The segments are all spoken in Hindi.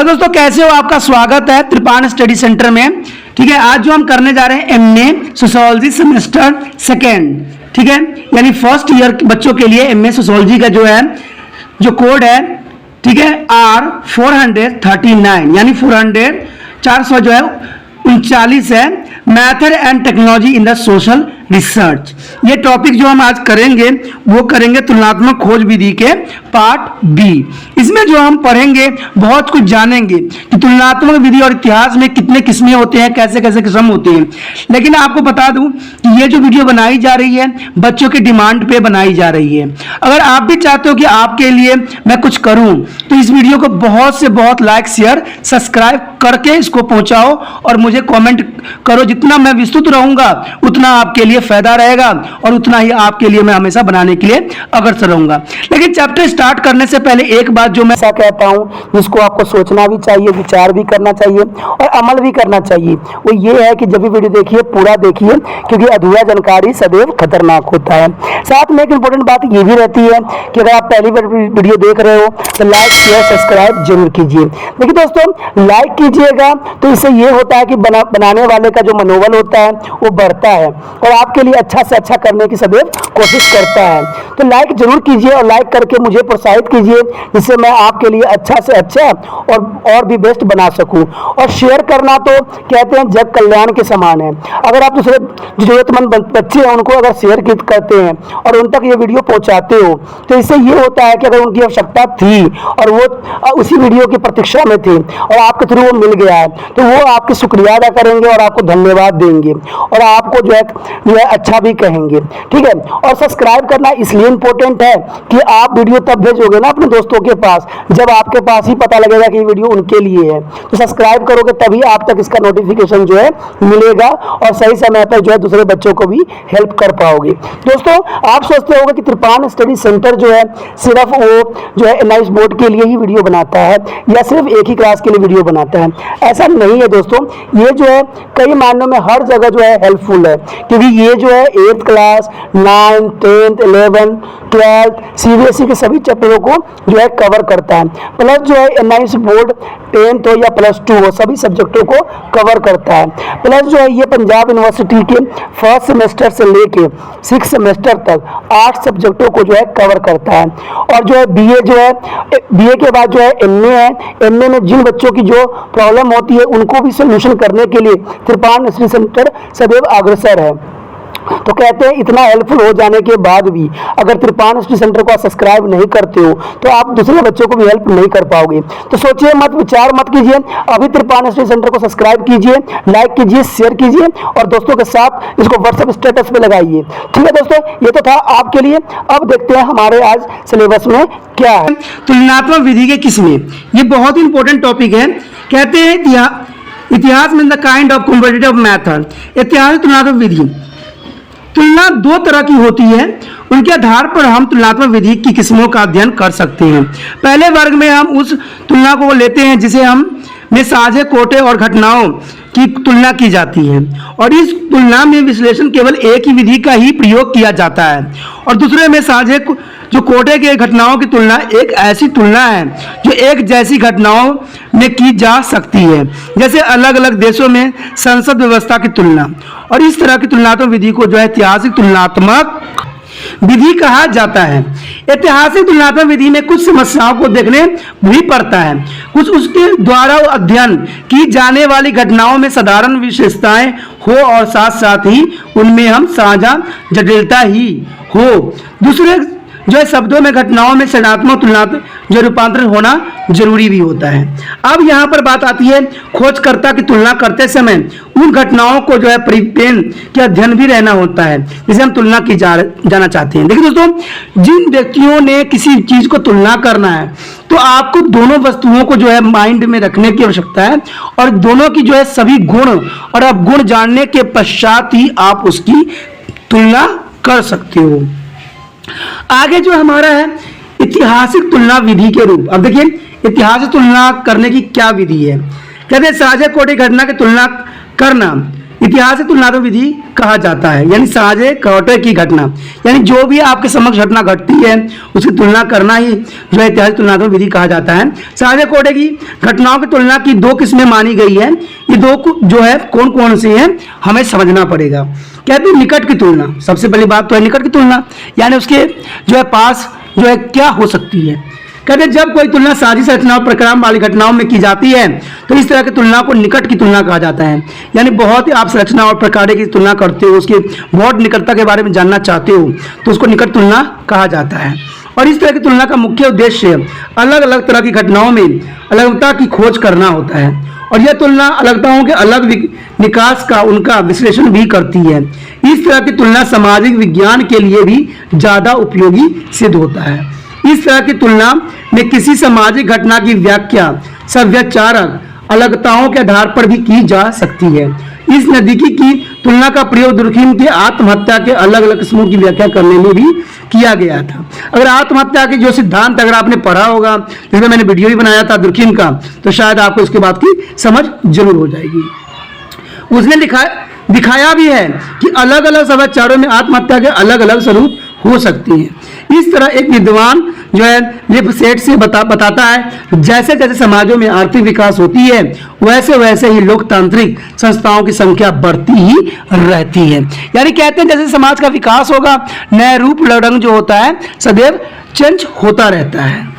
दोस्तों, कैसे हो? आपका स्वागत है त्रिपान स्टडी सेंटर में। ठीक है, आज जो हम करने जा रहे हैं एमए सोशियोलॉजी सेमेस्टर सेकेंड, ठीक है, यानी फर्स्ट ईयर बच्चों के लिए एमए सोशियोलॉजी का जो कोड है, ठीक है, R439 यानी 400 जो है 39 है, method and technology in the social research. ये टॉपिक जो हम आज करेंगे वो करेंगे तुलनात्मक खोज विधि के पार्ट बी। इसमें जो हम पढ़ेंगे बहुत कुछ जानेंगे कि तुलनात्मक विधि और इतिहास में कितने किस्में होते हैं, कैसे कैसे किस्म होते हैं। लेकिन आपको बता दूं कि ये जो वीडियो बनाई जा रही है बच्चों की डिमांड पे बनाई जा रही है। अगर आप भी चाहते हो कि आपके लिए मैं कुछ करूं तो इस वीडियो को बहुत से बहुत लाइक शेयर सब्सक्राइब करके इसको पहुंचाओ और मुझे कमेंट करो। जितना मैं विस्तृत रहूंगा उतना आपके लिए फायदा रहेगा और उतना ही आपके लिए मैं हमेशा बनाने के लिए अग्रसर रहूंगा। लेकिन चैप्टर स्टार्ट करने से पहले एक बात जो मैं ऐसा कहता हूं जिसको आपको सोचना भी चाहिए, विचार भी करना चाहिए और अमल भी करना चाहिए, वो ये है कि जब भी वीडियो देखिए पूरा देखिए, क्योंकि अधूरा जानकारी सदैव खतरनाक होता है। साथ में एक इंपॉर्टेंट बात ये भी रहती है कि अगर आप पहली बार वीडियो देख रहे हो तो लाइक शेयर सब्सक्राइब जरूर कीजिए। देखिए दोस्तों, लाइक कीजिएगा तो इससे ये होता है कि बनाने वाले का जो मनोबल होता है वो बढ़ता है और आपके लिए अच्छा से अच्छा करने की सदैव कोशिश करता है। तो लाइक जरूर कीजिए और लाइक करके मुझे प्रोत्साहित कीजिए, जिससे मैं आपके लिए अच्छा से अच्छा और भी बेस्ट बना सकूं। और शेयर करना तो कहते हैं जग कल्याण के समान है। अगर आप दूसरे जरूरतमंद बच्चे हैं उनको अगर शेयर करते हैं और उन तक ये वीडियो पहुंचाते हो तो इससे ये होता है कि अगर उनकी आवश्यकता थी और वो उसी वीडियो की प्रतीक्षा में थे और आपके थ्रू वो मिल गया है तो वो आपके शुक्रिया अदा करेंगे और आपको धन्यवाद देंगे और आपको जो है अच्छा भी कहेंगे। ठीक है, और सब्सक्राइब करना इसलिए इंपॉर्टेंट है कि आप वीडियो तब भेजोगे ना अपने दोस्तों के पास जब आपके पास ही पता लगेगा कि ये वीडियो उनके लिए है। तो सब्सक्राइब करोगे तभी आप तक इसका नोटिफिकेशन जो है मिलेगा और सही समय पर जो है दूसरे बच्चों को भी हेल्प कर पाओगे। दोस्तों, आप सोचते होंगे कि त्रिपान स्टडी सेंटर जो है सिर्फ वो जो है एनआईएस बोर्ड के लिए ही वीडियो बनाता है या सिर्फ एक ही क्लास के लिए वीडियो बनाता है। ऐसा नहीं है दोस्तों, ये जो है कई मायनों में हर जगह जो है हेल्पफुल है, क्योंकि ये जो है 8th class 9th 10th 11th 12th CBSE के सभी चैप्टरों को जो है कवर करता है। प्लस जो है एनआईएस बोर्ड 10th हो या +2 हो सभी सब्जेक्टों को कवर करता है। प्लस जो है ये पंजाब यूनिवर्सिटी के फर्स्ट सेमेस्टर से लेके 6th सेमेस्टर तक 8 सब्जेक्टों को जो है कवर करता है। और जो है बीए के बाद जो है एमए है। एमए में जिन बच्चों की जो प्रॉब्लम होती है उनको भी सोल्यूशन करने के लिए त्रिपान स्टडी सेंटर सदैव अग्रसर है। तो कहते हैं इतना हेल्पफुल हो जाने के बाद भी अगर त्रिपान स्टडी सेंटर को आप सब्सक्राइब नहीं करते हो तो आप दूसरे बच्चों को भी हेल्प नहीं कर पाओगे। तो सोचिए मत, विचार मत कीजिए, अभी त्रिपान स्टडी सेंटर को सब्सक्राइब कीजिए, लाइक कीजिए, शेयर कीजिए और दोस्तों के साथ इसको व्हाट्सएप स्टेटस पे लगाइए। ठीक है दोस्तों, ये तो था आपके लिए। अब देखते हैं हमारे आज सिलेबस में क्या है। तुलनात्मक विधि के किस्में, ये बहुत इंपॉर्टेंट टॉपिक है। कहते हैं इतिहास में the kind of competitive method, इतिहास तुलनात्मक विधि। तुलना दो तरह की होती है, उनके आधार पर हम तुलनात्मक विधि की किस्मों का अध्ययन कर सकते हैं। पहले वर्ग में हम उस तुलना को लेते हैं जिसे हम में साझे कोटे और घटनाओं की तुलना की जाती है और इस तुलना में विश्लेषण केवल एक ही विधि का ही प्रयोग किया जाता है। और दूसरे में साझे जो कोटे के घटनाओं की तुलना एक ऐसी तुलना है जो एक जैसी घटनाओं में की जा सकती है, जैसे अलग अलग देशों में संसद व्यवस्था की तुलना। और इस तरह की तुलनात्मक विधि को जो है ऐतिहासिक तुलनात्मक विधि कहा जाता है। ऐतिहासिक तुलनात्मक विधि में कुछ समस्याओं को देखने भी पड़ता है, कुछ उसके द्वारा अध्ययन की जाने वाली घटनाओं में साधारण विशेषताएं हो और साथ साथ ही उनमें हम साझा जटिलता ही हो। दूसरे जो है शब्दों में घटनाओं में ऋणात्मक तुलनात्मक जो रूपांतरण होना जरूरी भी होता है। अब यहाँ पर बात आती है खोजकर्ता की तुलना करते समय उन घटनाओं को जो है परिपेन के अध्ययन भी रहना होता है जिसे हम तुलना की जाना चाहते हैं। देखिए दोस्तों, जिन व्यक्तियों ने किसी चीज को तुलना करना है तो आपको दोनों वस्तुओं को जो है माइंड में रखने की आवश्यकता है और दोनों की जो है सभी गुण और अवगुण जानने के पश्चात ही आप उसकी तुलना कर सकते हो। आगे जो हमारा है ऐतिहासिक तुलना विधि के रूप। अब देखिए ऐतिहासिक तुलना करने की क्या विधि है। कहते हैं साझा कोटि घटना की तुलना करना इतिहास से तुलनात्मक विधि कहा जाता है, यानी साझे कौटे की घटना, यानी जो भी आपके समक्ष घटना घटती है उसकी तुलना करना ही जो है इतिहास तुलनात्मक विधि कहा जाता है। साझे कौटे की घटनाओं की तुलना की दो किस्में मानी गई है। ये दो जो है कौन कौन सी है हमें समझना पड़ेगा। कहते हैं निकट की तुलना, सबसे पहली बात तो है निकट की तुलना, यानी उसके जो है पास जो है क्या हो सकती है। कहते हैं जब कोई तुलना साजिश रचनाओं परिक्राम वाली घटनाओं में की जाती है तो इस तरह की तुलना को निकट की तुलना कहा जाता है। यानी बहुत ही आप संरचना और प्रकार की तुलना करते हो, उसकी बहुत निकटता के बारे में जानना चाहते हो तो उसको निकट तुलना कहा जाता है। और इस तरह की तुलना का मुख्य उद्देश्य अलग अलग तरह की घटनाओं में अलगता की खोज करना होता है, और यह तुलना अलगताओं के अलग निकास का उनका विश्लेषण भी करती है। इस तरह की तुलना सामाजिक विज्ञान के लिए भी ज़्यादा उपयोगी सिद्ध होता है। इस तरह की तुलना में किसी सामाजिक घटना की व्याख्या सव्याचारक अलगताओं के आधार पर भी की जा सकती है। इस नज़दीकी की तुलना का प्रयोग दुर्खिम के आत्महत्या के अलग अलग किस्मों की व्याख्या करने में भी किया गया था। अगर आत्महत्या के जो सिद्धांत अगर आपने पढ़ा होगा, जिसमें मैंने वीडियो भी बनाया था दुर्खिम का, तो शायद आपको इसके बात की समझ जरूर हो जाएगी। उसने दिखाया भी है कि अलग अलग सदाचारों में आत्महत्या के अलग अलग स्वरूप हो सकती हैं। इस तरह एक विद्वान जो है लिपसेट से बताता है जैसे जैसे समाजों में आर्थिक विकास होती है वैसे वैसे ही लोकतांत्रिक संस्थाओं की संख्या बढ़ती ही रहती है। यानी कहते हैं जैसे समाज का विकास होगा नया रूप रंग जो होता है सदैव चेंज होता रहता है।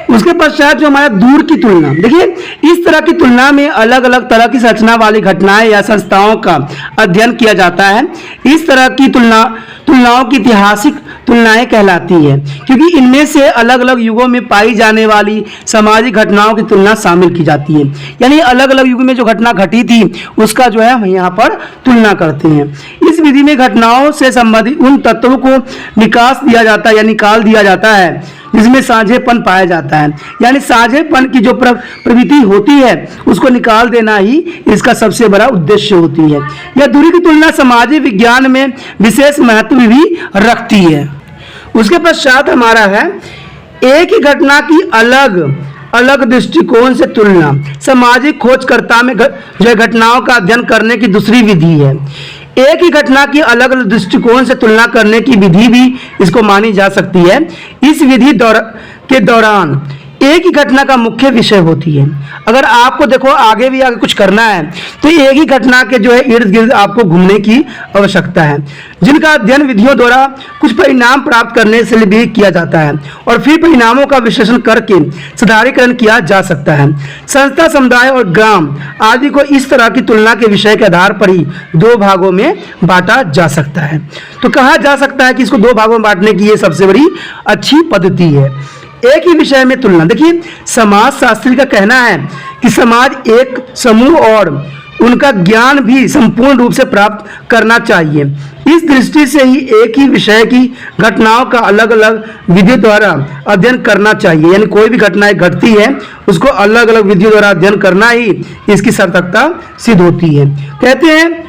उसके पश्चात जो हमारा दूर की तुलना, देखिए इस तरह की तुलना में अलग अलग तरह की संरचना वाली घटनाएं या संस्थाओं का अध्ययन किया जाता है। इस तरह की तुलनाओं की ऐतिहासिक तुलनाएं कहलाती है क्योंकि इनमें से अलग अलग युगों में पाई जाने वाली सामाजिक घटनाओं की तुलना शामिल की जाती है। यानी अलग अलग युग में जो घटना घटी थी उसका जो है हम यहाँ पर तुलना करते हैं। इस विधि में घटनाओं से संबंधित उन तत्वों को निकाल दिया जाता है जिसमें साझेपन पाया जाता है। यानी साझेपन की जो प्रवृत्ति होती है उसको निकाल देना ही इसका सबसे बड़ा उद्देश्य होती है। यह दूरी की तुलना सामाजिक विज्ञान में विशेष महत्व भी रखती है। उसके पश्चात हमारा है एक ही घटना की अलग अलग दृष्टिकोण से तुलना। सामाजिक खोजकर्ता में जो घटनाओं का अध्ययन करने की दूसरी विधि है। एक ही घटना की अलग अलग दृष्टिकोण से तुलना करने की विधि भी इसको मानी जा सकती है। इस विधि के दौरान एक ही घटना का मुख्य विषय होती है। अगर आपको देखो आगे कुछ करना है तो एक ही घटना के जो है इर्द गिर्द आपको घूमने की आवश्यकता है, जिनका अध्ययन विधियों द्वारा कुछ परिणाम प्राप्त करने से भी किया जाता है और फिर परिणामों का विश्लेषण करके सुधारीकरण किया जा सकता है। संस्था, समुदाय और ग्राम आदि को इस तरह की तुलना के विषय के आधार पर ही दो भागों में बांटा जा सकता है। तो कहा जा सकता है कि इसको दो भागों में बांटने की ये सबसे बड़ी अच्छी पद्धति है। एक ही विषय में तुलना, देखिए समाज शास्त्री का कहना है कि समाज एक समूह और उनका ज्ञान भी संपूर्ण रूप से प्राप्त करना चाहिए। इस दृष्टि से ही एक ही विषय की घटनाओं का अलग अलग विधियों द्वारा अध्ययन करना चाहिए। यानी कोई भी घटनाएं घटती है उसको अलग अलग विधियों द्वारा अध्ययन करना ही इसकी सार्थकता सिद्ध होती है। कहते हैं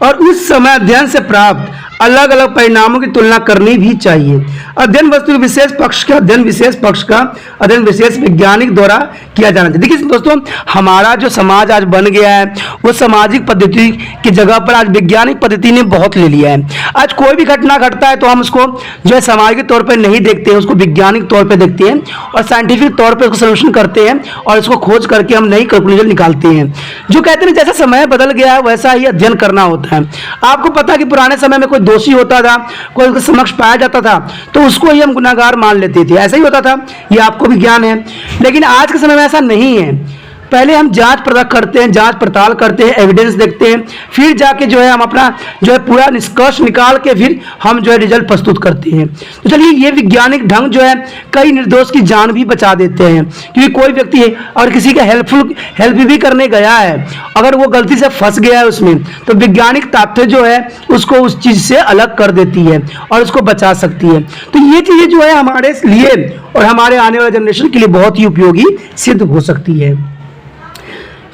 और उस समय अध्ययन से प्राप्त अलग अलग परिणामों की तुलना करनी भी चाहिए। अध्ययन वस्तु विशेष पक्ष का अध्ययन विशेष पक्ष का अध्ययन विशेष वैज्ञानिक द्वारा किया जाना चाहिए। देखिए दोस्तों, हमारा जो समाज आज बन गया है वो सामाजिक पद्धति की जगह पर आज वैज्ञानिक पद्धति ने बहुत ले लिया है। आज कोई भी घटना घटता है तो हम उसको जो है सामाजिक तौर पर नहीं देखते हैं, उसको वैज्ञानिक तौर पर देखते हैं और साइंटिफिक तौर पर उसको सोल्यूशन करते हैं और इसको खोज करके हम नई कंक्लूजन निकालते हैं। जो कहते हैं जैसा समय बदल गया है वैसा ही अध्ययन करना होता है। आपको पता है कि पुराने समय में कोई दोषी होता था, कोई उसके समक्ष पाया जाता था तो उसको ही हम गुनाहगार मान लेते थे, ऐसा ही होता था। ये आपको भी ज्ञान है। लेकिन आज के समय में ऐसा नहीं है। पहले हम जांच पड़ताल करते हैं, एविडेंस देखते हैं, फिर जाके जो है हम अपना जो है पूरा निष्कर्ष निकाल के फिर हम जो है रिजल्ट प्रस्तुत करते हैं। तो चलिए ये वैज्ञानिक ढंग जो है कई निर्दोष की जान भी बचा देते हैं, क्योंकि कोई व्यक्ति और किसी का हेल्प भी करने गया है, अगर वो गलती से फंस गया है उसमें तो वैज्ञानिक तथ्य जो है उसको उस चीज से अलग कर देती है और उसको बचा सकती है। तो ये चीजें जो है हमारे लिए और हमारे आने वाले जनरेशन के लिए बहुत ही उपयोगी सिद्ध हो सकती है।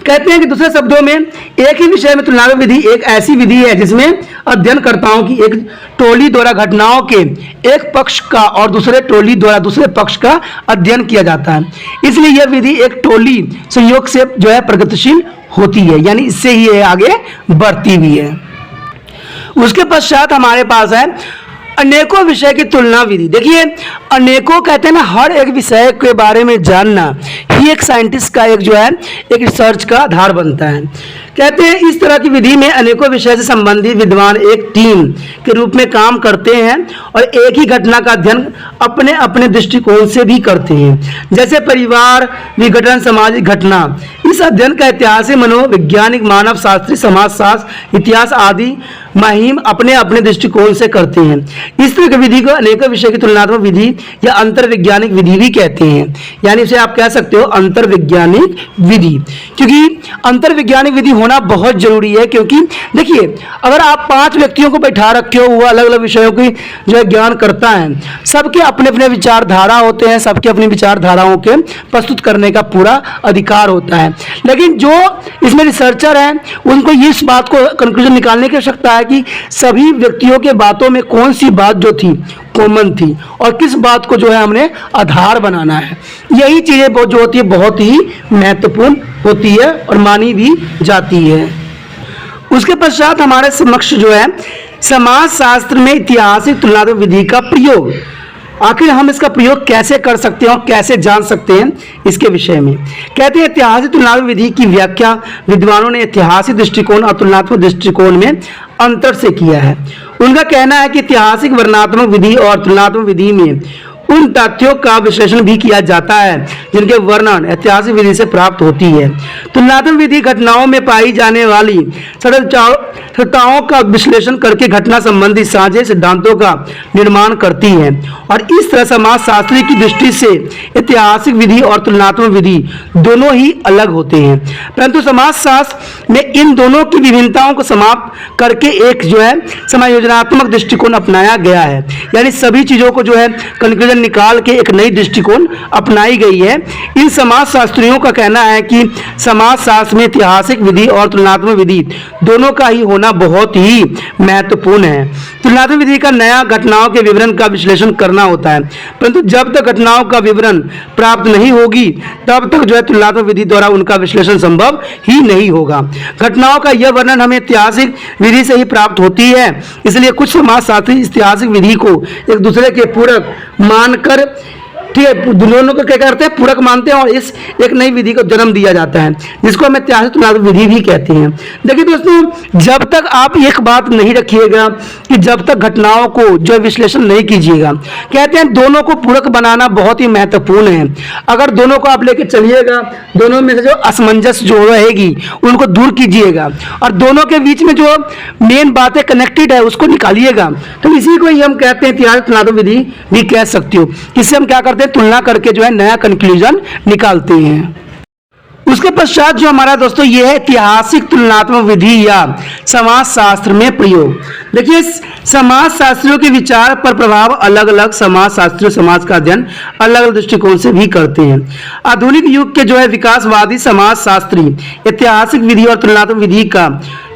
कहते हैं कि दूसरे शब्दों में एक ही विषय में तुलनात्मक विधि एक ऐसी विधि है जिसमें अध्ययनकर्ताओं की एक टोली द्वारा घटनाओं के एक पक्ष का और दूसरे टोली द्वारा दूसरे पक्ष का अध्ययन किया जाता है। इसलिए यह विधि एक टोली सहयोग से जो है प्रगतिशील होती है, यानी इससे ही ये आगे बढ़ती भी है। उसके पश्चात हमारे पास है अनेकों विषय की तुलना विधि। देखिए, अनेकों कहते हैं ना, हर एक विषय के बारे में जानना ही एक साइंटिस्ट का एक जो है एक रिसर्च का आधार बनता है। कहते हैं इस तरह की विधि में अनेकों विषय से संबंधित विद्वान एक टीम के रूप में काम करते हैं और एक ही घटना का अध्ययन अपने अपने दृष्टिकोण से भी करते हैं। जैसे परिवार विघटन, सामाजिक घटना, इस अध्ययन का ऐतिहासिक, मनोवैज्ञानिक, मानव शास्त्री, समाजशास्त्र, इतिहास आदि महिम अपने अपने दृष्टिकोण से करते हैं। इस तरह की विधि को अनेकों विषय की तुलनात्मक विधि या अंतर्वैज्ञानिक विधि भी कहते हैं, यानी इसे आप कह सकते हो अंतर्वैज्ञानिक विधि। क्योंकि अंतर्वैज्ञानिक विधि होना बहुत जरूरी है, क्योंकि देखिए अगर आप 5 व्यक्तियों को बैठा रखे हो, वो अलग अलग विषयों की जो है ज्ञान करता है, सबके अपने अपने विचारधारा होते हैं, सबके अपनी विचारधाराओं के प्रस्तुत करने का पूरा अधिकार होता है। लेकिन जो इसमें रिसर्चर हैं उनको इस बात को कंक्लूजन निकालने की आवश्यकता है कि सभी व्यक्तियों के बातों में कौन सी बात जो थी कॉमन थी और किस बात को जो है हमने आधार बनाना है। यही चीजें जो होती है बहुत ही महत्वपूर्ण होती है और मानी भी जाती है। उसके पश्चात हमारे समक्ष जो है समाजशास्त्र में ऐतिहासिक तुलनात्मक विधि का प्रयोग, आखिर हम इसका प्रयोग कैसे कर सकते हैं और कैसे जान सकते हैं इसके विषय में। कहते हैं ऐतिहासिक तुलनात्मक विधि की व्याख्या विद्वानों ने ऐतिहासिक दृष्टिकोण और तुलनात्मक दृष्टिकोण में अंतर से किया है। उनका कहना है कि ऐतिहासिक वर्णनात्मक विधि और तुलनात्मक विधि में उन तथ्यों का विश्लेषण भी किया जाता है जिनके वर्णन ऐतिहासिक विधि से प्राप्त होती है। तुलनात्मक विधि घटनाओं में पाई जाने वाली सत्यताओं का विश्लेषण करके घटना संबंधी साझे सिद्धांतों का निर्माण करती है और इस तरह समाजशास्त्री की दृष्टि से ऐतिहासिक विधि और तुलनात्मक विधि दोनों ही अलग होते हैं, परंतु समाजशास्त्र में इन दोनों की विभिन्नताओं को समाप्त करके एक जो है समायोजनात्मक दृष्टिकोण अपनाया गया है। यानी सभी चीजों को जो है कंक्लूजन निकाल के एक नई दृष्टिकोण अपनाई गई है। इन समाजशास्त्रियों का कहना है कि समाजशास्त्र में ऐतिहासिक विधि और तुलनात्मक विधि दोनों का ही होना बहुत ही महत्वपूर्ण है। तुलनात्मक विधि का नया घटनाओं के विवरण का विश्लेषण करना होता है, परंतु जब तक घटनाओं का विवरण प्राप्त नहीं होगी तब तक जो है तुलनात्मक विधि द्वारा उनका विश्लेषण संभव ही नहीं होगा। घटनाओं का यह वर्णन हमें ऐतिहासिक विधि से ही प्राप्त होती है, इसलिए कुछ समाजशास्त्री ऐतिहासिक विधि को एक दूसरे के पूरक मानकर, ठीक है, दोनों को क्या करते हैं, पूरक मानते हैं और इस एक नई विधि को जन्म दिया जाता है जिसको हम ऐतिहासिक तुलनात्मक विधि भी कहते हैं। देखिए दोस्तों, जब तक आप एक बात नहीं रखिएगा कि जब तक घटनाओं को जो विश्लेषण नहीं कीजिएगा, कहते हैं दोनों को पूरक बनाना बहुत ही महत्वपूर्ण है। अगर दोनों को आप लेके चलिएगा, दोनों में से जो असमंजस जो रहेगी उनको दूर कीजिएगा और दोनों के बीच में जो मेन बातें कनेक्टेड है उसको निकालिएगा, तो इसी को ही हम कहते हैं ऐतिहासिक तुलनात्मक विधि भी कह सकते हो। इससे हम क्या करते हैं, तुलना करके जो है नया कंक्लूजन निकालते हैं। उसके पश्चात जो हमारा दोस्तों ये है ऐतिहासिक तुलनात्मक विधि या समाजशास्त्र में प्रयोग। देखिए, समाजशास्त्रियों के विचार पर प्रभाव अलग अलग समाजशास्त्री समाज का अध्ययन अलग अलग दृष्टिकोण से भी करते हैं। आधुनिक युग के जो है विकासवादी समाजशास्त्री ऐतिहासिक विधि और तुलनात्मक विधि का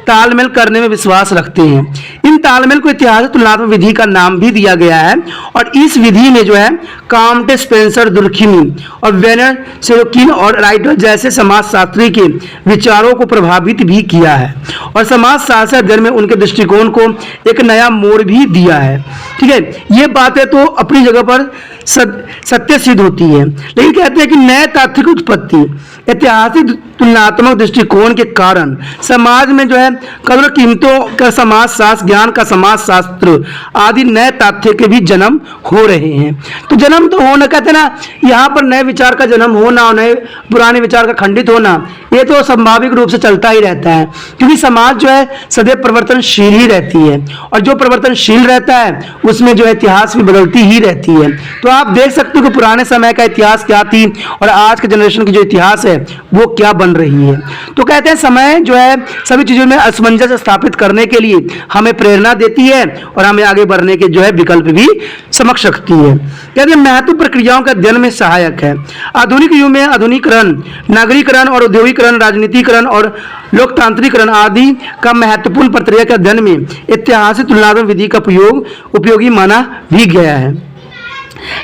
तालमेल करने में विश्वास रखते हैं। इन तालमेल को ऐतिहासिक तुलनात्मक विधि का नाम भी दिया गया है और इस विधि में जो है काम्टे, स्पेंसर, दुर्खिमी और वेनर, सेरोकिन और राइटर जैसे समाजशास्त्री के विचारों को प्रभावित भी किया है और समाजशास्त्र अध्ययन में उनके दृष्टिकोण को एक नया मोड़ भी दिया है। ठीक है, ये बातें तो अपनी जगह पर सत्य सिद्ध होती है, लेकिन कहते हैं कि नए तथ्य की उत्पत्ति ऐतिहासिक तुलनात्मक दृष्टिकोण के कारण समाज में जो है कदर कीमतों का समाजशास्त्र, ज्ञान का समाजशास्त्र आदि नए तथ्य के भी जन्म हो रहे हैं। तो जन्म तो होना, कहते हैं ना, यहाँ पर नए विचार का जन्म होना और नए पुराने विचार का खंडित होना, ये तो स्वाभाविक रूप से चलता ही रहता है, क्योंकि समाज जो है सदैव परिवर्तनशील ही रहती है और जो परिवर्तनशील रहता है उसमें जो है इतिहास भी बदलती ही रहती है। तो आप देख सकते हो कि पुराने समय का इतिहास क्या थी और आज के जनरेशन की जो इतिहास है वो क्या बन रही है। तो कहते हैं समय जो है सभी चीजों में असमंजस स्थापित करने के लिए हमें प्रेरणा देती है और हमें आगे बढ़ने के जो है विकल्प भी समक्ष रखती है। कहते हैं महत्व प्रक्रियाओं का अध्ययन में सहायक है। आधुनिक युग में आधुनिकीकरण, नागरीकरण और औद्योगिकरण, राजनीतिकरण और लोकतांत्रिकरण आदि का महत्वपूर्ण प्रक्रिया के अध्ययन में ऐतिहासिक तुलनात्मक विधि का उपयोगी माना भी गया है।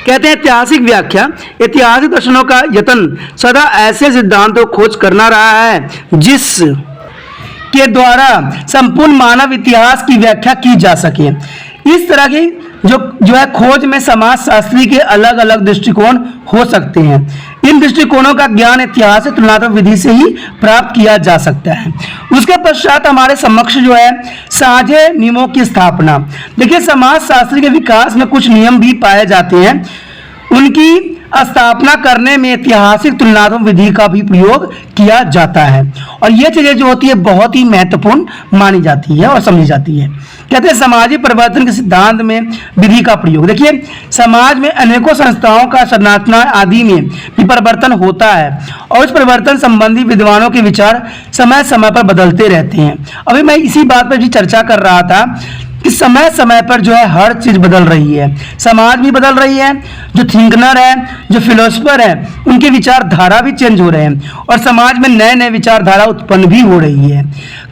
कहते हैं ऐतिहासिक व्याख्या, ऐतिहासिक दर्शनों का यत्न सदा ऐसे सिद्धांतों को खोज करना रहा है जिस के द्वारा संपूर्ण मानव इतिहास की व्याख्या की जा सके। इस तरह की जो है खोज में समाज शास्त्री के अलग अलग दृष्टिकोण हो सकते हैं। इन दृष्टिकोणों का ज्ञान ऐतिहासिक तुलनात्मक विधि से ही प्राप्त किया जा सकता है। उसके पश्चात हमारे समक्ष जो है साझे नियमों की स्थापना। देखिए, समाज शास्त्र के विकास में कुछ नियम भी पाए जाते हैं, उनकी स्थापना करने में ऐतिहासिक तुलनात्मक विधि का भी प्रयोग किया जाता है और ये चीजें जो होती है बहुत ही महत्वपूर्ण मानी जाती है और समझी जाती है। कहते हैं सामाजिक परिवर्तन के सिद्धांत में विधि का प्रयोग। देखिए, समाज में अनेकों संस्थाओं का संरचना आदि में भी परिवर्तन होता है और उस परिवर्तन संबंधी विद्वानों के विचार समय समय पर बदलते रहते हैं। अभी मैं इसी बात पर भी चर्चा कर रहा था कि समय समय पर जो है हर चीज बदल रही है, समाज भी बदल रही है, जो थिंकनर है, जो फिलोसफर है, उनके विचारधारा भी चेंज हो रहे हैं और समाज में नए नए विचारधारा उत्पन्न भी हो रही है।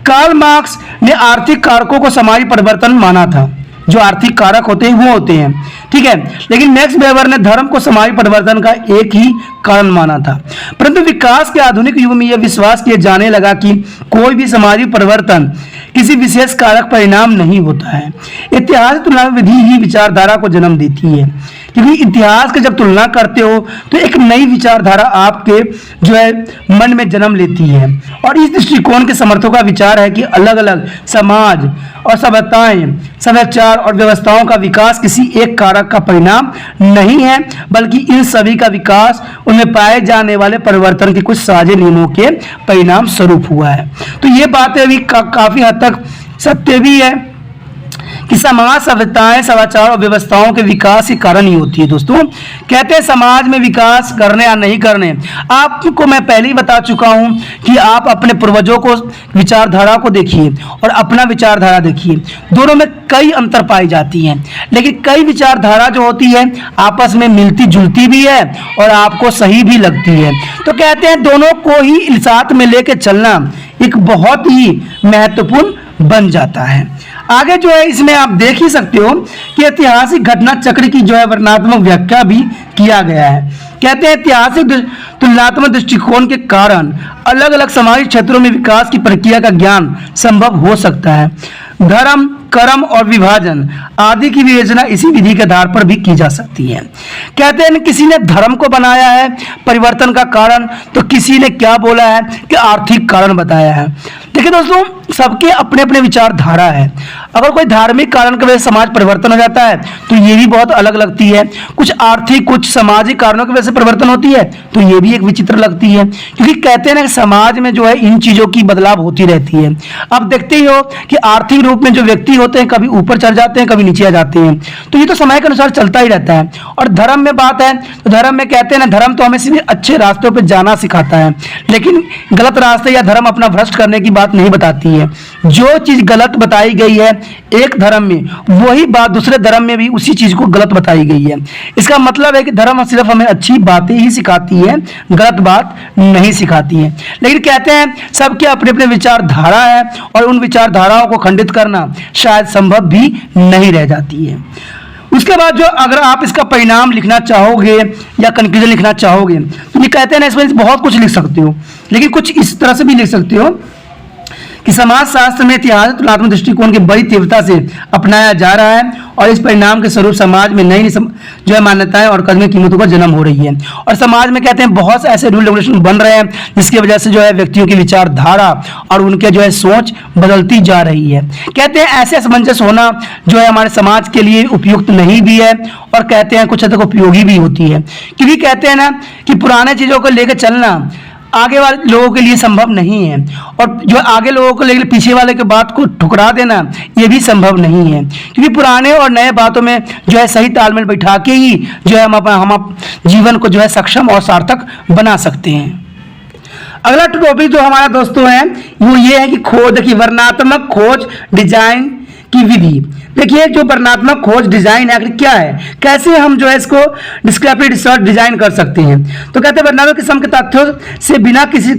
कार्ल मार्क्स ने आर्थिक कारकों को सामाजिक परिवर्तन माना था, जो आर्थिक कारक होते हैं वो होते हैं, ठीक है, लेकिन मैक्स वेबर ने धर्म को सामाजिक परिवर्तन का एक ही कारण माना था। परंतु विकास के आधुनिक युग में यह विश्वास किया जाने लगा कि कोई भी सामाजिक परिवर्तन किसी विशेष कारक परिणाम नहीं होता है। इतिहास तुलना विधि ही विचारधारा को जन्म देती है, क्योंकि इतिहास की जब तुलना करते हो तो एक नई विचारधारा आपके जो है मन में जन्म लेती है और इस दृष्टिकोण के समर्थकों का विचार है कि अलग अलग समाज और सभ्यताएं, सदाचार और व्यवस्थाओं का विकास किसी एक कारक का परिणाम नहीं है, बल्कि इन सभी का विकास उनमें पाए जाने वाले परिवर्तन के कुछ साझे नियमों के परिणाम स्वरूप हुआ है। तो ये बातें भी काफी हद तक सत्य भी है कि समाज, सभ्यताएं, सदाचार और व्यवस्थाओं के विकास के कारण ही होती है। दोस्तों, कहते हैं समाज में विकास करने या नहीं करने, आपको मैं पहले ही बता चुका हूं कि आप अपने पूर्वजों को विचारधारा को देखिए और अपना विचारधारा देखिए, दोनों में कई अंतर पाई जाती हैं, लेकिन कई विचारधारा जो होती है आपस में मिलती जुलती भी है और आपको सही भी लगती है। तो कहते हैं दोनों को ही साथ में लेके चलना एक बहुत ही महत्वपूर्ण बन जाता है। आगे जो है इसमें आप देख ही सकते हो कि ऐतिहासिक घटना चक्र की जो है वर्णनात्मक व्याख्या भी किया गया है। कहते हैं ऐतिहासिक तुलनात्मक दृष्टिकोण के कारण अलग अलग सामाजिक क्षेत्रों में विकास की प्रक्रिया का ज्ञान संभव हो सकता है। धर्म, कर्म और विभाजन आदि की विवेचना इसी विधि के आधार पर भी की जा सकती है। कहते हैं किसी ने धर्म को बनाया है परिवर्तन का कारण, तो किसी ने क्या बोला है कि आर्थिक कारण बताया है। देखिए दोस्तों, सबके अपने अपने विचारधारा है। अगर कोई धार्मिक कारण की वजह से समाज परिवर्तन हो जाता है तो ये भी बहुत अलग लगती है, कुछ आर्थिक, कुछ सामाजिक कारणों की वजह से परिवर्तन होती है तो ये भी एक विचित्र लगती है, क्योंकि कहते हैं ना कि समाज में जो है इन चीजों की बदलाव होती रहती है। अब देखते ही हो कि आर्थिक रूप में जो व्यक्ति होते हैं कभी ऊपर चढ़ जाते हैं, कभी नीचे आ जाते हैं, तो ये तो समय के अनुसार चलता ही रहता है। और धर्म में बात है तो धर्म में कहते हैं ना, धर्म तो हमें सिर्फ अच्छे रास्तों पर जाना सिखाता है, लेकिन गलत रास्ते या धर्म अपना भ्रष्ट करने की बात नहीं बताती है। जो चीज गलत बताई गई है एक धर्म में, वही बात दूसरे धर्म में भी उसी चीज को गलत बताई गई है। इसका मतलब है कि धर्म सिर्फ हमें अच्छी बातें ही सिखाती है, गलत बात नहीं सिखाती है। लेकिन कहते हैं सबके अपने अपने विचारधारा है और उन विचारधाराओं को खंडित करना शायद संभव भी नहीं रह जाती है। उसके बाद जो अगर आप इसका परिणाम लिखना चाहोगे या कंक्लूजन लिखना चाहोगे तो ये कहते हैं ना, इसमें बहुत कुछ लिख सकते हो, लेकिन कुछ इस तरह से भी लिख सकते हो कि समाज शास्त्र में इतिहास तुलनात्मक दृष्टिकोण की बड़ी तीव्रता से अपनाया जा रहा है और इस परिणाम के स्वरूप समाज में नई जो है मान्यताएं और कदमी कीमतों का जन्म हो रही है। और समाज में कहते हैं बहुत से ऐसे रूल रेगुलेशन बन रहे हैं जिसकी वजह से जो है व्यक्तियों की विचारधारा और उनके जो है सोच बदलती जा रही है। कहते हैं ऐसे असमंजस होना जो है हमारे समाज के लिए उपयुक्त नहीं भी है और कहते हैं कुछ हद तक उपयोगी भी होती है, क्योंकि कहते हैं ना कि पुराने चीजों को लेकर चलना आगे वाले लोगों के लिए संभव नहीं है और जो आगे लोगों को लेकर पीछे वाले के बात को ठुकरा देना ये भी संभव नहीं है, क्योंकि पुराने और नए बातों में जो है सही तालमेल बैठा के ही जो है हम जीवन को जो है सक्षम और सार्थक बना सकते हैं। अगला टॉपिक जो हमारा दोस्तों है वो ये है कि खोज, देखिए वर्णनात्मक खोज डिजाइन की विधि। देखिए जो वर्णनात्मक खोज डिजाइन है क्या है, कैसे हम जो है इसको डिस्क्रिप्टिव रिसर्च डिजाइन कर सकते हैं। तो कहते हैं वर्णनात्मक किस्म के तथ्यों से बिना किसी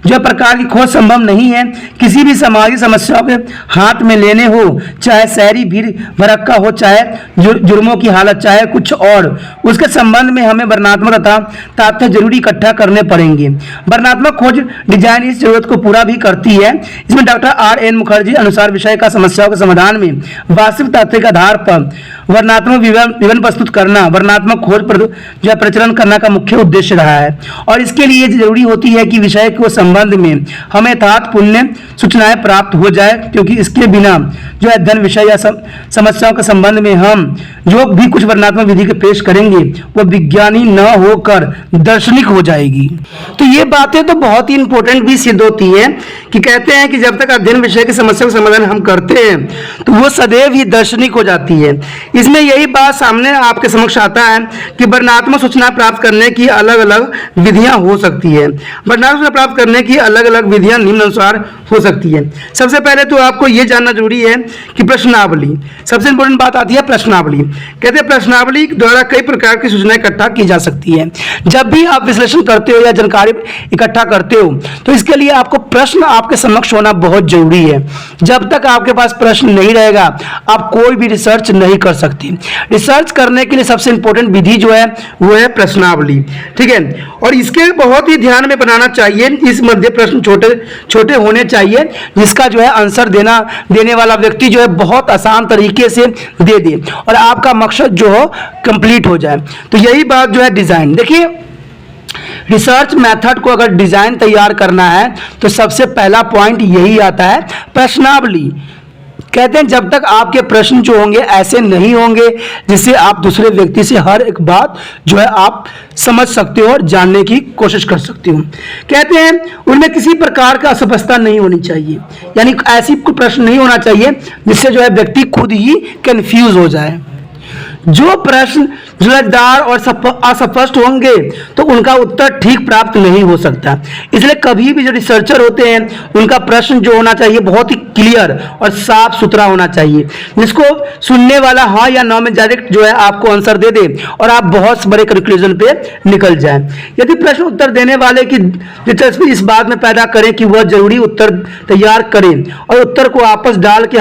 जो प्रकार की खोज संभव नहीं है। किसी भी सामाजिक समस्याओं के हाथ में लेने हो, चाहे शहरी भीड़ भड़क्का हो, चाहे जुर्मों की हालत, चाहे कुछ और, उसके संबंध में हमें वर्णनात्मक तथा तथ्य जरूरी इकट्ठा करने पड़ेंगे। वर्णनात्मक खोज डिजाइन इस जरूरत को पूरा भी करती है। इसमें डॉक्टर R.N. मुखर्जी अनुसार विषय का समस्याओं के समाधान में वास्तविक तथ्य के आधार पर वर्णनात्मक विवरण प्रस्तुत करना वर्णनात्मक खोज जो है प्रचलन करना का मुख्य उद्देश्य रहा है। और इसके लिए जरूरी होती है कि विषय के संबंध में हमें यथार्थपूर्ण सूचनाएं प्राप्त हो जाए, क्योंकि इसके बिना जो है अध्ययन विषय या समस्याओं के संबंध में हम जो भी कुछ वर्णनात्मक विधि के पेश करेंगे वो विज्ञानी न होकर दार्शनिक हो जाएगी। तो ये बातें तो बहुत ही इंपॉर्टेंट भी सिद्ध होती है कि कहते हैं कि जब तक अध्ययन विषय की समस्या का समाधान हम करते हैं तो वो सदैव ही दार्शनिक हो जाती है। इसमें यही बात सामने आपके समक्ष आता है कि वर्णनात्मक सूचना प्राप्त करने की अलग अलग विधियां हो सकती है। वर्णनात्मक सूचना प्राप्त करने की अलग अलग विधियां निम्नानुसार हो सकती है। सबसे पहले तो आपको ये जानना जरूरी है कि प्रश्नावली, सबसे इंपॉर्टेंट बात आती है प्रश्नावली। कहते हैं प्रश्नावली द्वारा कई प्रकार की सूचना इकट्ठा की जा सकती है। जब भी आप विश्लेषण करते हो या जानकारी इकट्ठा करते हो तो इसके लिए आपको प्रश्न आपके समक्ष होना बहुत जरूरी है। जब तक आपके पास प्रश्न नहीं रहेगा आप कोई भी रिसर्च नहीं कर सकते। रिसर्च करने के लिए सबसे इंपॉर्टेंट विधि जो है वो है प्रश्नावली, ठीक है। और इसके बहुत ही ध्यान में बनाना चाहिए। इस मध्य प्रश्न छोटे छोटे होने चाहिए जिसका जो है आंसर देने वाला व्यक्ति जो है बहुत आसान तरीके से दे दे और आपका मकसद जो हो कंप्लीट हो जाए। तो यही बात जो है डिजाइन। देखिए रिसर्च मेथड को अगर डिजाइन तैयार करना है तो सबसे पहला पॉइंट यही आता है प्रश्नावली। कहते हैं जब तक आपके प्रश्न जो होंगे ऐसे नहीं होंगे जिससे आप दूसरे व्यक्ति से हर एक बात जो है आप समझ सकते हो और जानने की कोशिश कर सकते हो। कहते हैं उनमें किसी प्रकार का अस्पष्टता नहीं होनी चाहिए, यानी ऐसी कोई प्रश्न नहीं होना चाहिए जिससे जो है व्यक्ति खुद ही कंफ्यूज हो जाए। जो प्रश्न जुलझदार और अस्पष्ट होंगे तो उनका उत्तर ठीक प्राप्त नहीं हो सकता। इसलिए कभी भी जो रिसर्चर होते हैं उनका प्रश्न जो होना चाहिए बहुत ही क्लियर और साफ सुथरा होना चाहिए, जिसको सुनने वाला हाँ या ना में डायरेक्ट जो है आपको आंसर दे दे और आप बहुत बड़े कंक्लूजन पे निकल जाएं। यदि प्रश्न उत्तर देने वाले की दिलचस्पी इस बात में पैदा करें कि वह जरूरी उत्तर तैयार करें और उत्तर को आपस डाल के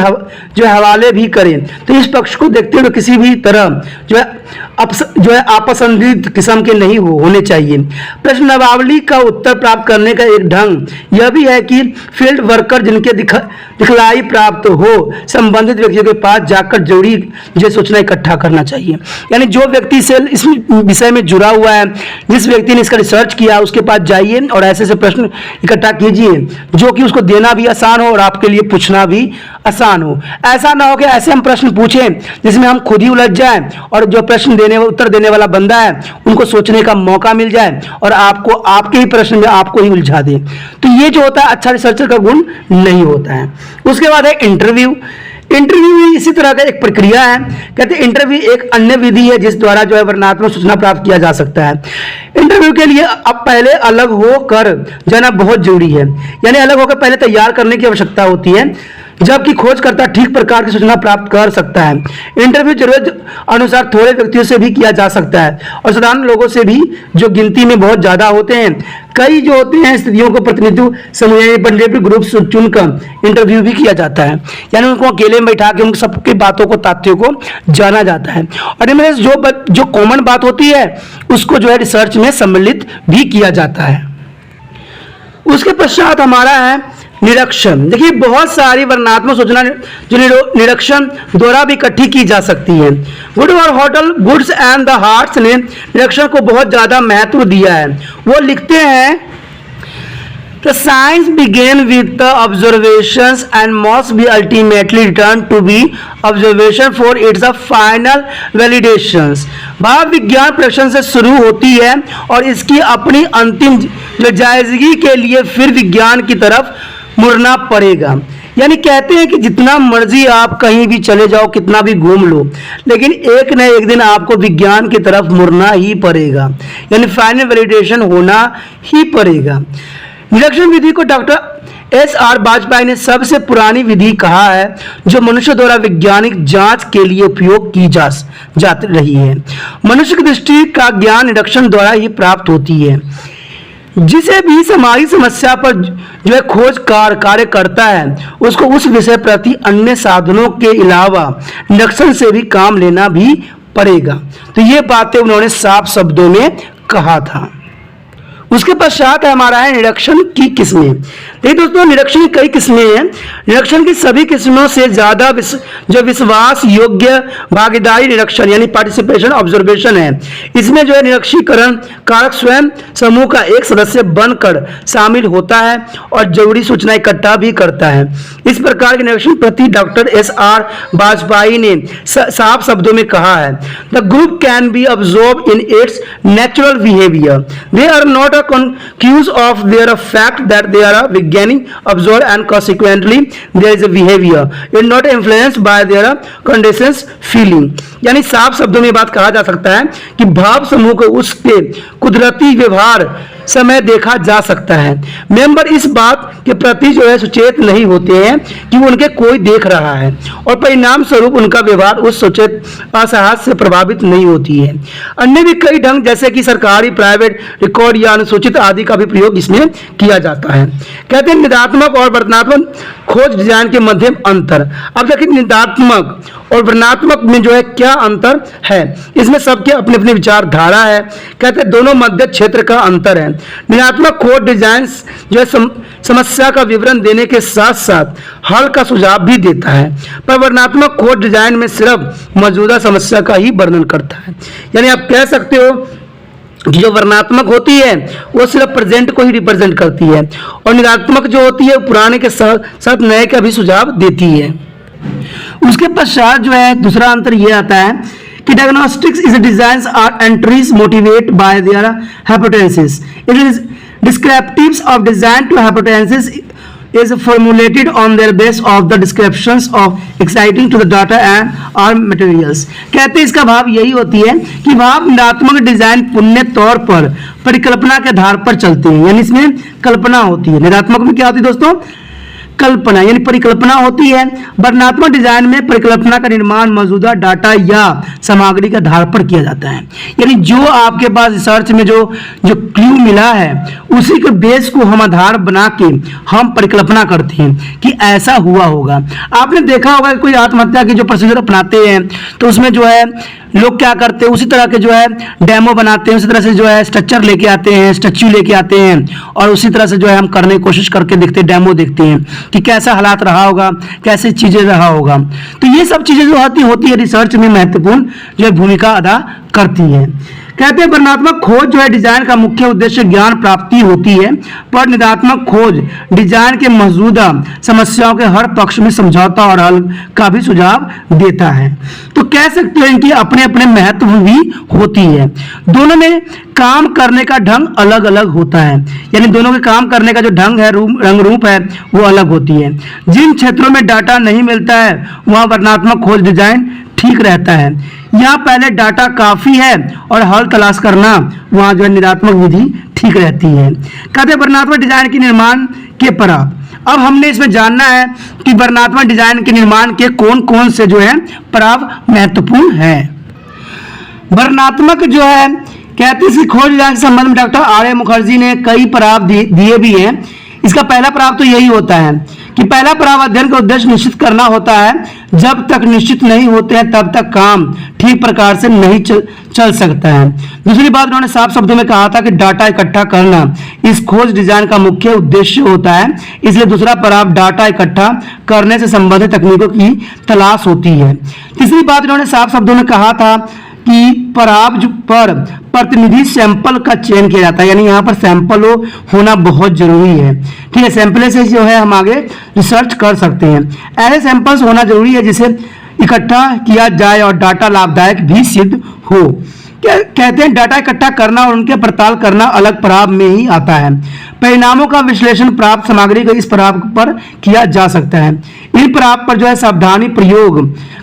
जो हवाले भी करें, तो इस पक्ष को देखते हुए किसी भी तरह जो है अपसंदीद किस्म के नहीं होने चाहिए। प्रश्नावली का उत्तर प्राप्त करने का एक ढंग यह भी है कि फील्ड वर्कर जिनके दिखलाई प्राप्त हो संबंधित व्यक्तियों के पास जाकर जरूरी जो सूचना इकट्ठा करना चाहिए। यानी जो व्यक्ति से इस विषय में जुड़ा हुआ है, जिस व्यक्ति ने इसका रिसर्च किया उसके पास जाइए और ऐसे प्रश्न इकट्ठा कीजिए जो कि उसको देना भी आसान हो और आपके लिए पूछना भी आसान हो। ऐसा ना हो कि ऐसे हम प्रश्न पूछें जिसमें हम खुद ही उलझ जाएं और जो प्रश्न उत्तर देने वाला बंदा है उनको सोचने का मौका मिल जाए और आपको आपके ही प्रश्न में आपको ही उलझा दे। तो ये जो होता है अच्छा रिसर्चर का गुण नहीं होता है। उसके बाद है इंटरव्यू। इंटरव्यू भी इसी तरह का एक प्रक्रिया है। कहते हैं इंटरव्यू एक अन्य विधि है जिस द्वारा जो है वर्णनात्मक सूचना प्राप्त किया जा सकता है। इंटरव्यू के लिए अब पहले अलग होकर जाना बहुत जरूरी है, यानी अलग होकर पहले तैयार करने की आवश्यकता होती है, जबकि खोजकर्ता ठीक प्रकार की सूचना प्राप्त कर सकता है। इंटरव्यू जरूरत अनुसार थोड़े व्यक्तियों से भी किया जा सकता है और साधारण लोगों से भी जो गिनती में बहुत ज्यादा होते हैं। कई जो होते हैं स्थितियों को प्रतिनिधित्व समूह ग्रुप चुनकर इंटरव्यू भी किया जाता है, यानी उनको अकेले में बैठा के उन सबकी बातों को तथ्यों को जाना जाता है और इनमें जो कॉमन बात होती है उसको जो है रिसर्च में सम्मिलित भी किया जाता है। उसके पश्चात हमारा है निरीक्षण। देखिए बहुत सारी वर्णनात्मक सूचना जो निरीक्षण द्वारा भी इकट्ठी की जा सकती है। गुड और hotel goods and the hearts ने निरीक्षण को बहुत ज्यादा महत्व दिया है। वो लिखते हैं The science began with the observations and must be ultimately returned to be observation for its final validations। भाव विज्ञान प्रश्न से शुरू होती है और इसकी अपनी अंतिम जायजगी के लिए फिर विज्ञान की तरफ मुड़ना पड़ेगा। यानी कहते हैं कि जितना मर्जी आप कहीं भी चले जाओ, कितना भी घूम लो, लेकिन एक न एक दिन आपको विज्ञान की तरफ मुड़ना ही पड़ेगा, यानी फाइनल वैलिडेशन होना ही पड़ेगा। निरीक्षण विधि को डॉक्टर एस.आर. वाजपेयी ने सबसे पुरानी विधि कहा है जो मनुष्य द्वारा वैज्ञानिक जांच के लिए उपयोग की जा रही है। मनुष्य की दृष्टि का ज्ञान निरीक्षण द्वारा ही प्राप्त होती है। जिसे भी सामाजिक समस्या पर जो है खोज कार्य करता है उसको उस विषय प्रति अन्य साधनों के अलावा निरीक्षण से भी काम लेना भी पड़ेगा। तो ये बातें उन्होंने साफ शब्दों में कहा था। उसके पश्चात हमारा है निरीक्षण की किस्में। देखिए दोस्तों, निरीक्षण की कई किस्में हैं। निरीक्षण की सभी किस्मों से ज्यादा जो विश्वास योग्य भागीदारी निरीक्षण यानी पार्टिसिपेशन ऑब्जर्वेशन है। इसमें जो है निरीक्षीकरण कारक स्वयं समूह का एक सदस्य बनकर शामिल होता है और जरूरी सूचना इकट्ठा भी करता है। इस प्रकार के निरीक्षण प्रति डॉक्टर एस.आर. वाजपेयी ने साफ शब्दों में कहा है, the group can be observe in its natural behaviour, they are not a cause of their fact that they are beginning observed and consequently there is a behavior it not influenced by their conditions feeling। यानी साफ शब्दों में बात कहा जा सकता है कि भाव समूह को उसके कुदरती व्यवहार समय देखा जा सकता है। मेंबर इस बात के प्रति जो है सचेत नहीं होते हैं कि वो उनके कोई देख रहा है और परिणाम स्वरूप उनका व्यवहार उस सचेत असहाय से प्रभावित नहीं होती है। अन्य भी कई ढंग जैसे कि सरकारी प्राइवेट रिकॉर्ड या अनुसूचित आदि का भी प्रयोग इसमें किया जाता है। कहते हैं निदात्मक और वर्णनात्मक खोज डिजाइन के मध्य अंतर। अब देखिए निदात्मक और वर्णनात्मक में जो है क्या अंतर है, इसमें सबके अपने अपने विचारधारा है। कहते हैं दोनों मध्य क्षेत्र का अंतर है। निदात्मक खोज डिजाइन जो है समस्या का विवरण देने के साथ साथ हल का सुझाव भी देता है, पर वर्णनात्मक खोज डिजाइन में सिर्फ मौजूदा समस्या का ही वर्णन करता है। यानी आप कह सकते हो कि जो वर्णनात्मक होती है वो सिर्फ प्रेजेंट को ही रिप्रेजेंट करती है और निदात्मक जो होती है पुराने के साथ नए का भी सुझाव देती है। उसके पश्चात जो है दूसरा अंतर ये आता है कि diagnostics is designs are entries motivate by their hypothesis, it is descriptives of design to hypothesis is formulated on their base of the descriptions of exciting to the data and or materials। कहते हैं इसका भाव यही होती है कि भाव निदात्मक डिजाइन पुण्य तौर पर परिकल्पना के आधार पर चलते हैं, यानी इसमें कल्पना होती है। निदात्मक में क्या होती है दोस्तों, कल्पना यानी परिकल्पना होती है। वर्णनात्मक डिजाइन में परिकल्पना का निर्माण मौजूदा डाटा या सामग्री के आधार पर किया जाता है, यानी जो आपके पास रिसर्च में जो क्लू मिला है उसी के बेस को हम आधार बना के हम परिकल्पना करते हैं कि ऐसा हुआ होगा। आपने देखा होगा कोई आत्महत्या की जो प्रोसीजर अपनाते हैं तो उसमें जो है लोग क्या करते हैं, उसी तरह के जो है डेमो बनाते हैं, उसी तरह से जो है स्ट्रक्चर लेके आते हैं, स्टैच्यू लेके आते हैं और उसी तरह से जो है हम करने की कोशिश करके देखते हैं, डेमो देखते हैं कि कैसा हालात रहा होगा, कैसे चीजें रहा होगा। तो ये सब चीजें जो होती है रिसर्च में महत्वपूर्ण जो है भूमिका अदा करती है। कहते हैं वर्णनात्मक खोज जो है डिजाइन का मुख्य उद्देश्य ज्ञान प्राप्ति होती है, पर निदात्मक खोज डिजाइन के मौजूदा समस्याओं के हर पक्ष में समझौता और हल का भी सुझाव देता है। तो कह सकते हैं कि अपने अपने महत्व भी होती है। दोनों में काम करने का ढंग अलग अलग होता है, यानी दोनों के काम करने का जो ढंग है रंग रूप है वो अलग होती है। जिन क्षेत्रों में डाटा नहीं मिलता है वहां वर्णनात्मक खोज डिजाइन ठीक रहता है। यहाँ पहले डाटा काफी है और हल तलाश करना वहां जो है निदात्मक विधि ठीक रहती है। कहते हैं वर्णनात्मक डिजाइन के निर्माण के पड़ाव। अब हमने इसमें जानना है कि वर्णनात्मक डिजाइन के निर्माण के कौन कौन से जो है पड़ाव महत्वपूर्ण है। वर्णनात्मक जो है कहते हैं खोज डिजाइन के संबंध में डॉक्टर आर ए मुखर्जी ने कई पड़ाव दिए भी हैं। इसका पहला पड़ाव तो यही होता है कि पहला पड़ाव अध्ययन का उद्देश्य निश्चित करना होता है। जब तक निश्चित नहीं होते हैं तब तक काम ठीक प्रकार से नहीं चल सकता है। दूसरी बात उन्होंने साफ शब्दों में कहा था कि डाटा इकट्ठा करना इस खोज डिजाइन का मुख्य उद्देश्य होता है, इसलिए दूसरा पड़ाव डाटा इकट्ठा करने से संबंधित तकनीकों की तलाश होती है। तीसरी बात उन्होंने साफ शब्दों में कहा था कि पड़ाव पर प्रतिनिधि सैंपल का चयन किया जाता है, यानी यहाँ पर सैंपल होना बहुत जरूरी है। ठीक है, सैंपल से जो है हम आगे रिसर्च कर सकते हैं। ऐसे सैंपल्स होना जरूरी है जिसे इकट्ठा किया जाए और डाटा लाभदायक भी सिद्ध हो। कहते हैं डाटा इकट्ठा करना और उनके पड़ताल करना अलग पड़ाव में ही आता है। परिणामों का विश्लेषण प्राप्त सामग्री को इस पड़ाव पर किया जा सकता है। इन पड़ाव पर जो है सावधानी प्रयोग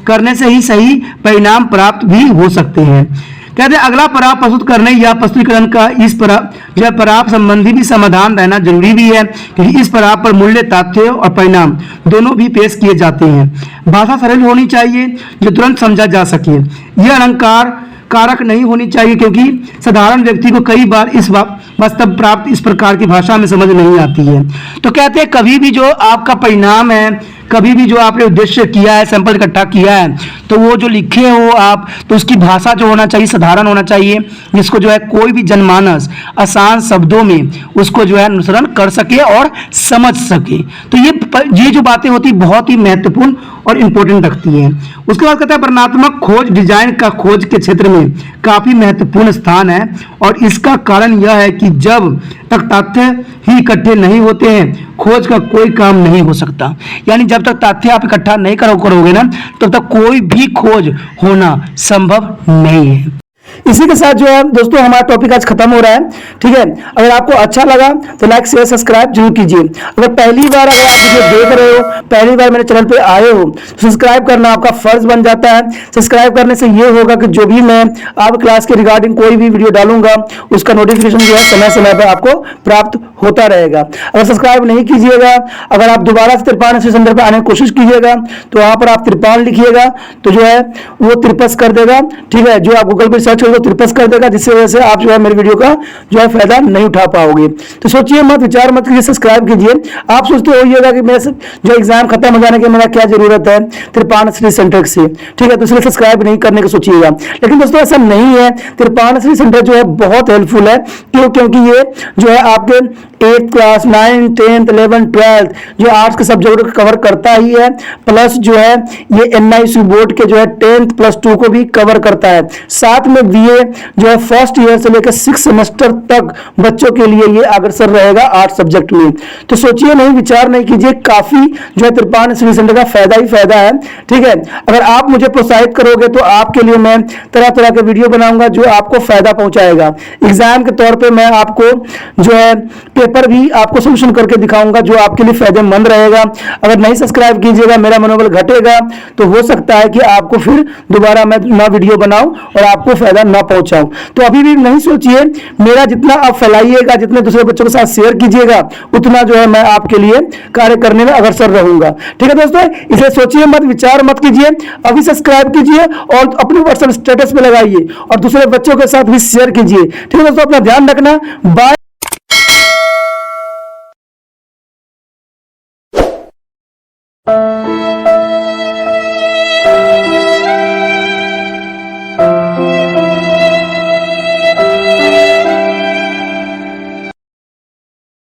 करने से ही सही परिणाम प्राप्त भी हो सकते हैं। कहते हैं अगला पराब प्रस्तुत करने या प्रस्तुतिकरण का इस पराब संबंधी भी समाधान रहना जरूरी भी है, क्योंकि इस पराब पर मूल्य, तथ्य और परिणाम दोनों भी पेश किए जाते हैं। भाषा सरल होनी चाहिए जो तुरंत समझा जा सके। यह अलंकार कारक नहीं होनी चाहिए, क्योंकि साधारण व्यक्ति को कई बार इस वास्तव प्राप्त इस प्रकार की भाषा में समझ नहीं आती है। तो कहते हैं कभी भी जो आपका परिणाम है, कभी भी जो आपने उद्देश्य किया है, सैंपल इकट्ठा किया है, तो वो जो लिखे हो आप, तो उसकी भाषा जो होना चाहिए साधारण होना चाहिए, जिसको जो है कोई भी जनमानस आसान शब्दों में उसको जो है अनुसरण कर सके और समझ सके। तो ये जो बातें होती बहुत ही महत्वपूर्ण और इंपॉर्टेंट रखती हैं। उसके बाद कहता है वर्णनात्मक खोज डिजाइन का खोज के क्षेत्र में काफी महत्वपूर्ण स्थान है, और इसका कारण यह है कि जब तक तथ्य ही इकट्ठे नहीं होते हैं खोज का कोई काम नहीं हो सकता। यानी जब तक तथ्य आप इकट्ठा नहीं करोगे ना, तब तक कोई भी खोज होना संभव नहीं है। इसी के साथ जो है दोस्तों हमारा टॉपिक आज खत्म हो रहा है। ठीक है, अगर आपको अच्छा लगा तो लाइक शेयर सब्सक्राइब जरूर कीजिए। अगर पहली बार अगर आप वीडियो देख रहे हो, पहली बार मेरे चैनल पे आए हो, तो सब्सक्राइब करना आपका फर्ज बन जाता है। सब्सक्राइब करने से ये होगा कि जो भी मैं आप क्लास के रिगार्डिंग कोई भी वीडियो डालूंगा उसका नोटिफिकेशन जो है समय समय पर आपको प्राप्त होता रहेगा। अगर सब्सक्राइब नहीं कीजिएगा, अगर आप दोबारा से तिरपान सेंटर पर आने की कोशिश कीजिएगा, तो वहां पर आप तिरपान लिखिएगा तो जो है वो तिरपस कर देगा। ठीक है, जो आप गूगल पर सर्च करोगे तिरपस कर देगा, जिससे वजह से आप जो है मेरे वीडियो का जो है फायदा नहीं उठा पाओगे। तो सोचिए मत, विचार मत कीजिए, सब्सक्राइब कीजिए। आप सोचते होइएगा कि मेरे जो एग्जाम खत्म हो जाने की मेरा क्या जरूरत है तिरपान स्टडी सेंटर से। ठीक है, तो इसलिए सब्सक्राइब नहीं करने का सोचिएगा। लेकिन दोस्तों ऐसा नहीं है, तिरपान स्टडी सेंटर जो है बहुत हेल्पफुल है। क्यों? क्योंकि ये जो है आपके 8th class 9th 10th 11th 12th जो आर्ट्स के सब्जेक्ट कवर करता ही है, प्लस जो है ये NIC बोर्ड के जो है 10th प्लस 2 को भी कवर करता है। साथ में BA जो है फर्स्ट ईयर से लेकर 6 सेमेस्टर तक बच्चों के लिए ये अग्रसर रहेगा 8 सब्जेक्ट में। तो सोचिए नहीं, विचार नहीं कीजिए, काफी जो है तिरपान स्टडी सेंटर का फायदा ही फायदा है। ठीक है, अगर आप मुझे प्रोत्साहित करोगे तो आपके लिए मैं तरह तरह के वीडियो बनाऊंगा जो आपको फायदा पहुंचाएगा। एग्जाम के तौर पर मैं आपको जो है पेपर भी आपको सोल्यूशन करके दिखाऊंगा जो आपके लिए फायदेमंद रहेगा। अगर नहीं सब्सक्राइब कीजिएगा, मेरा मनोबल घटेगा, तो हो सकता है कि आपको फिर दोबारा मैं ना वीडियो बनाऊं और आपको फायदा ना पहुंचाऊं। तो अभी भी नहीं सोचिए, मेरा जितना आप फैलाइएगा, जितने दूसरे बच्चों के साथ शेयर कीजिएगा, उतना जो है मैं आपके लिए कार्य करने में अग्रसर रहूंगा। ठीक है दोस्तों, इसे सोचिए मत, विचार मत कीजिए, अभी सब्सक्राइब कीजिए और अपने व्हाट्सएप स्टेटस पे लगाइए और दूसरे बच्चों के साथ भी शेयर कीजिए। ठीक है दोस्तों, अपना ध्यान रखना। बाय।